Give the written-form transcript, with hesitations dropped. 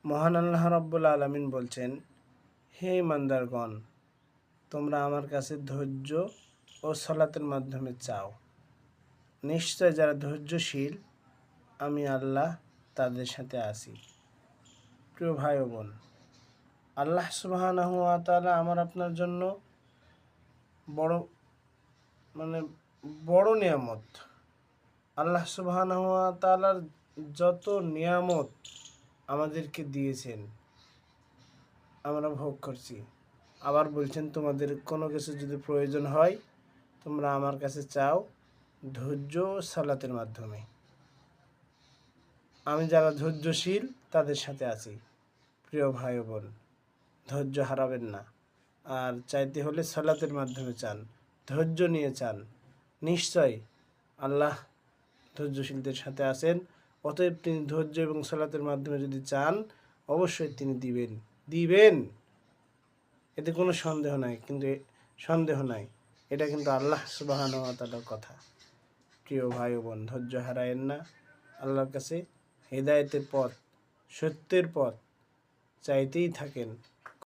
মহান আল্লাহ রাব্বুল আলামিন বলছেন, হে ইমানদারগণ, তোমরা আমার কাছে ধৈর্য ও সালাতের মাধ্যমে চাও। নিশ্চয় যারা ধৈর্যশীল আমি আল্লাহ তাদের সাথে আছি। প্রিয় ভাই ও বোন, আল্লাহ সুবহানাহু ওয়া তাআলা আমার আপনার জন্য বড় মানে বড় নিয়ামত। আল্লাহ সুবহানাহু ওয়া তাআলার যত নিয়ামত আমাদেরকে দিয়েছেন আমরা ভোগ করছি। আবার বলছেন, তোমাদের কোনো কিছু যদি প্রয়োজন হয় তোমরা আমার কাছে চাও ধৈর্য ও সালাতের মাধ্যমে। আমি যারা ধৈর্যশীল তাদের সাথে আছি। প্রিয় ভাই ও বোন, ধৈর্য হারাবেন না। আর চাইতে হলে সালাতের মাধ্যমে চান, ধৈর্য নিয়ে চান। নিশ্চয় আল্লাহ ধৈর্যশীলদের সাথে আছেন। অতএব তিনি ধৈর্য এবং সালাতের মাধ্যমে যদি চান অবশ্যই তিনি দিবেন। এতে কোনো সন্দেহ নাই। এটা কিন্তু আল্লাহ সুবহানাহু ওয়া তাআলার কথা। প্রিয় ভাই ও বোন, ধৈর্য হারায়েন না। আল্লাহর কাছে হেদায়েতের পথ, সত্যের পথ চাইতেই থাকেন।